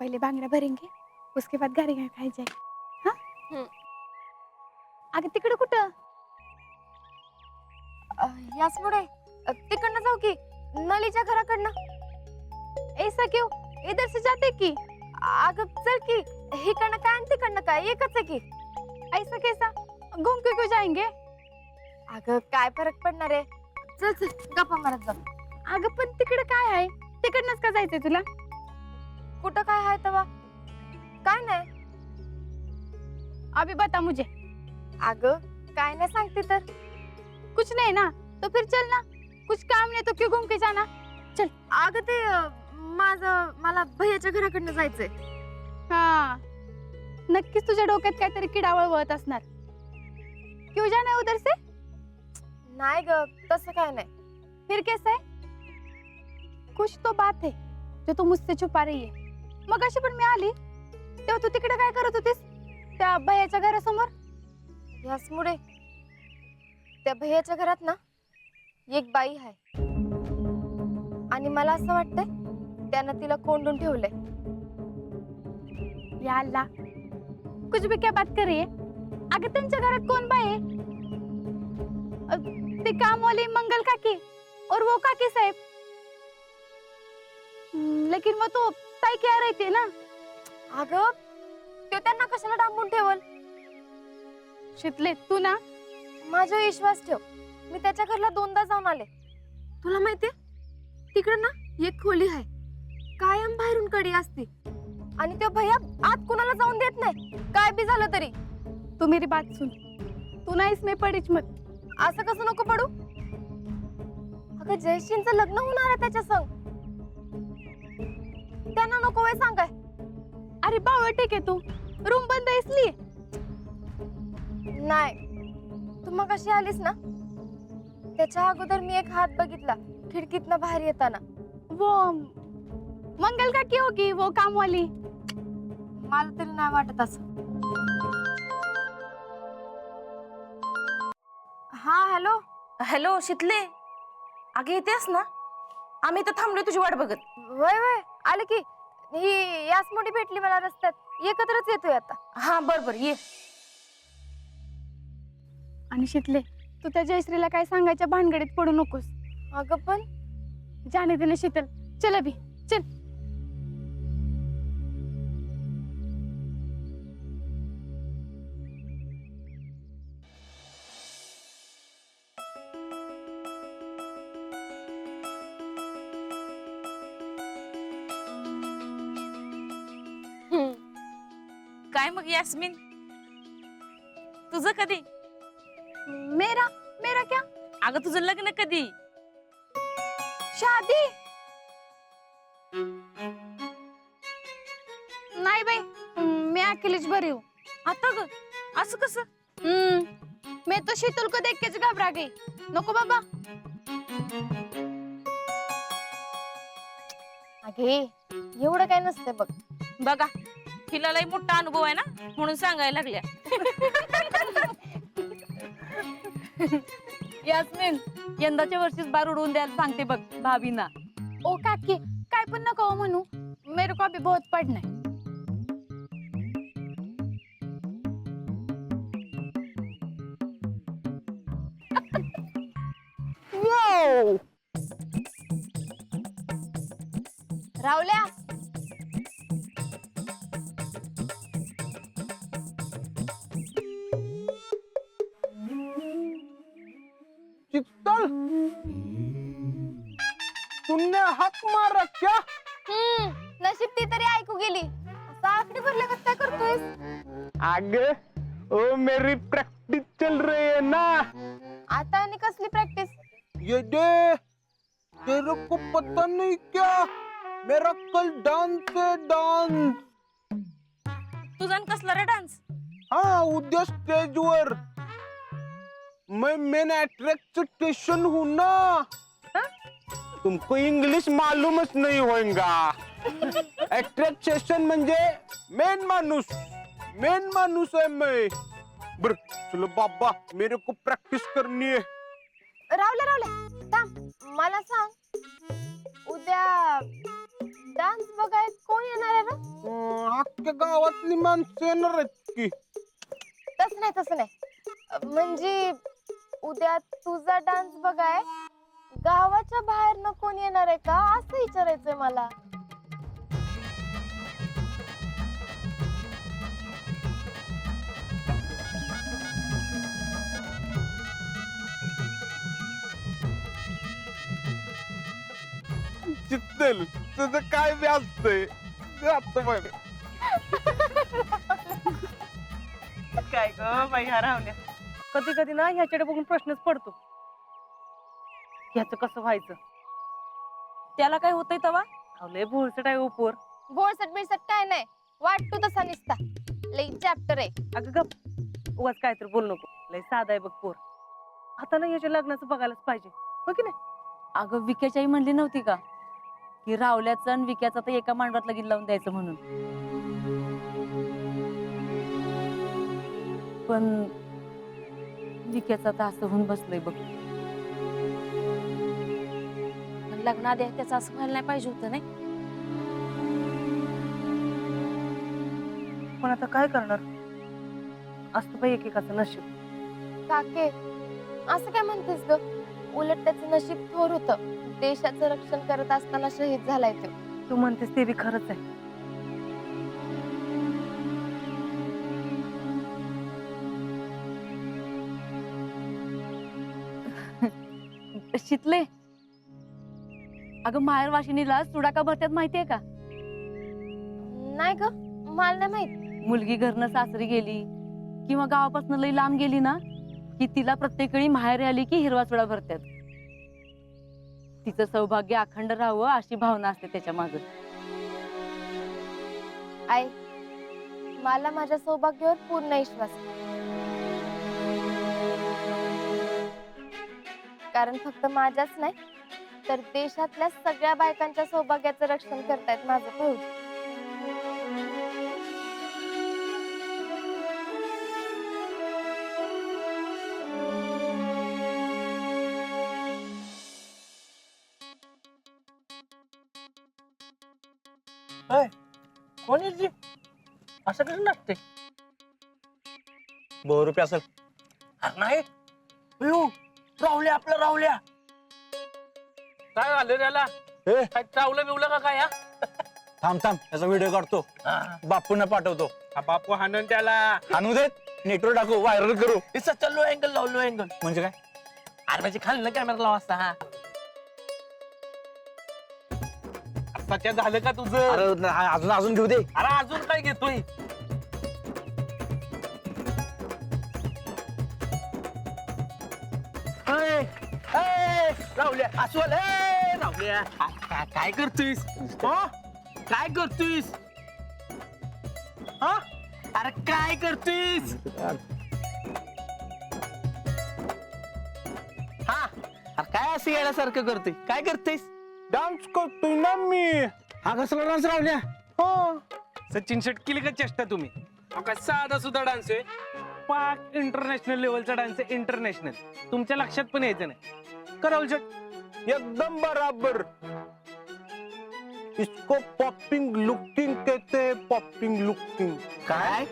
पहले बांगड्या भरेंगे उसके बाद गारी खाई जाए. हा अगं तिकडे कुठं? याच पुढे तिकडनं जाऊ की नलीच्या घराकडनं. ऐसा क्यों? इधर से जाते की. अगं चल की हिकडनं काय आणि तिकडनं काय एकच आहे की. ऐसा कैसा? घूम के क्यों जाएंगे? अगं काय फरक पडणार आहे. चल चल गप्पा मारत जा. अगं पण तिकडे काय आहे? तिकडनंच का जायचंय तुला? कुठं काय आहे तवा? काय नाही. अभी बता मुझे. अगं काय नाही सांगते तर. कुछ नहीं ना तो फिर चल ना. कुछ काम नहीं तो क्यों घूम के जाना? चल. अगं ते मला भैयाच्या घराकडनं जायचंय. हा नक्कीच तुझ्या डोक्यात काहीतरी किडा वळवत असणार. क्यों जाना है उधर से? नाही ग तसं काय नाही. फिर कैसे है? कुछ तो बात है जो तू मुझसे छुपा रही है. मग अशी पण मी आली तेव्हा तू तिकडे काय करत होतीस त्या भैयाच्या घरासमोर? याच मुळे त्या भैयाच्या घरात ना एक बाई आहे आणि मला असं वाटतंय त्यानं तिला कोंडून ठेवलंय. या अल्लाह कुछ भी क्या बात कर रही है? अगं त्यांच्या घरात कोण बाई आहे? ते कामवाली मंगल काकी और वो काकी साहेब. लेकिन वो तो ताई क्या रहती ना. अगं तो त्यांना कशाला डांबून ठेवल. शितले तू ना माझा विश्वास ठेव. मी त्याच्या घरला 2दा जाऊन आले. तुला माहितीये तिकडे ना एक खोली आहे कायम बाहेरून कडी असते आणि तो भैया आत कुणाला जाऊन देत नाही काय बी झालं तरी. तू मेरी बात सुन. तू ना इसमें पडीच मत. असं कसं नको पडू. अगं जयश्रींचं लग्न होणार आहे त्याच्या संग. त्यांना नको वय सांगाय. अरे बावळ ठीक आहे तू. रूम बंद आहे इसलिए. नाही तू मग अशी आलीस ना त्याच्या अगोदर मी एक हात बघितला खिडकीतनं बाहेर येताना. वो मंगल काकी होगी वो कामवाली. मला तरी नाही वाटत असं. हा हॅलो. हॅलो शीतले, अगे येतेस ना? आम्ही इथं थांबलोय तुझी वाट बघत. वय वय आले की. ही याच मोठी भेटली मला रस्त्यात एकत्रच येतोय आता. हा बर बर ये. आणि शितले तू त्या जयश्रीला काय सांगायच्या भानगडीत पडू नकोस. अगं पण जाने देना शीतल. चल अभी चल. काय मग यास्मिन, तुझं कधी? मेरा मेरा क्या? अगं तुझं लग्न कधी? शादी नाही बाई. मैं अकेलीच बरी हूँ. आता ग असं कसं? मैं तो शीतल को देख के घबरा गई. नको बाबा. अगे एवढं काय नसतंय बघ. बघा हिला लय मोठा अनुभव आहे ना म्हणून सांगायला लागल्या. यास्मिन यंदाच्या वर्षीच बार उडवून द्यायला सांगते बघ भाभीना. ओ काकी काय पण नको म्हणू. मेरे को अभी बहुत पढ़ना है. रावल्या चित्तल तुमने हक मारा क्या? नशीब ती तरी ऐकू गेली. असं आकडी भरल्या काय करतोयस? आगे ओ मेरी प्रैक्टिस चल रही है ना. आता आणि कसली प्रॅक्टिस? ये दे तेरे को पता नहीं क्या मेरा कल डांस है डांस. तुझा कसला रे डान्स? हाँ उद्या स्टेज वर मैं मेन अट्रैक्शन हूँ ना. तुमको इंग्लिश मालूमच नहीं होगा. अट्रैक्शन म्हणजे मेन माणूस है मैं. बर चलो बाबा मेरे को प्रैक्टिस करनी है. रावल्या थांब मला सांग उद्या डान्स बघाय कोण येणार आहे ना? अख्ख्या गावातली माणसं येणार आहेत की. तसं नाही म्हणजे उद्या तुझा डान्स बघाय गावाच्या बाहेर न कोण येणार आहे का असं विचारायचंय मला. चित्तल तुझं काय बी असतंय आता बघ. काय ग बाई ह्या रावल्या. कधी कधी ना ह्याच्याकडे बघून प्रश्नच पडतो ह्याचं कसं व्हायचं. त्याला काय होतंय तवा लय भोळसट आहे उपोर. बोळसट बिळसट काय नाही वाटतो तसा निसता लई चॅप्टर आहे. अगं गप उगाच काय तर बोल नको. लय साधा आहे बघ पोर. आता ना ह्याच्या लग्नाचं बघायलाच पाहिजे हो की नाही. अगं विक्याची आई म्हणली नव्हती का की रावल्याचं आणि विक्याचं तर एका मांडवात लगीन लावून द्यायचं म्हणून. पण विक्याचं आता असं होऊन बसलंय बघ. लग्नाआधी त्याचं असं व्हायला नाही पाहिजे होतं नाही. पण आता काय करणार असतं बाई एकेकाचं नशीब. काके असं काय म्हणतेस ग? उलट त्याचं नशीब थोर होतं. देशाचं रक्षण करत असताना शहीद झालाय तो. तू म्हणतेस ते बी खरंच आहे. शितले अगं माहेर वाशिनीला सुडा का भरत्यात माहितीये का? नाही ग मला नाही माहित. मुलगी घरनं सासरी गेली किंवा गावापासून लई लांब गेली ना की तिला प्रत्येक वेळी माहेरी आली की हिरवा चुडा भरत्यात. तिचं सौभाग्य अखंड राहावं अशी भावना असते त्याच्या मागे. आई मला माझ्या सौभाग्यावर पूर्ण विश्वास आहे. कारण फक्त माझ्याच नाही तर देशातल्या सगळ्या बायकांच्या सौभाग्याचं रक्षण करतायत माझं भाऊ. कोण येईल असं कसं लागते? ₹100 असेल. नाही राहुल्या आपला राहुल्या. काय झालं त्याला? काय चावलं बिवलं का काय? थांब याचा व्हिडिओ काढतो बापूंना पाठवतो. बापू हाणून त्याला आणू देत नेटवर टाकू व्हायरल करू. लो अँगल लावलो अँगल म्हणजे काय? अरे म्हणजे खाल्लं कॅमेरा लावा असता. हा सच्या झालं का तुझं? अरे अजून घेऊ दे. अरे अजून काय घेतोय? राहुल्या अस्वल राहुल्या काय करतोयस? काय करतोयस? अरे काय करतोयस? अरे काय असं येण्यासारखं करतोय? काय करतेस? डान्स करतोय ना मी. हा कसला डान्स रावल्या? सचिन शेट्टी का चेष्टा तुम्ही? काय साधा सुद्धा डान्स आहे. पाक इंटरनॅशनल लेवलचा डान्स आहे. इंटरनॅशनल तुमच्या लक्षात पण यायचं नाही. करावल शेट एकदम बराबर. इसको पॉपिंग लुकिंग कहते हैं. Popping looking. काय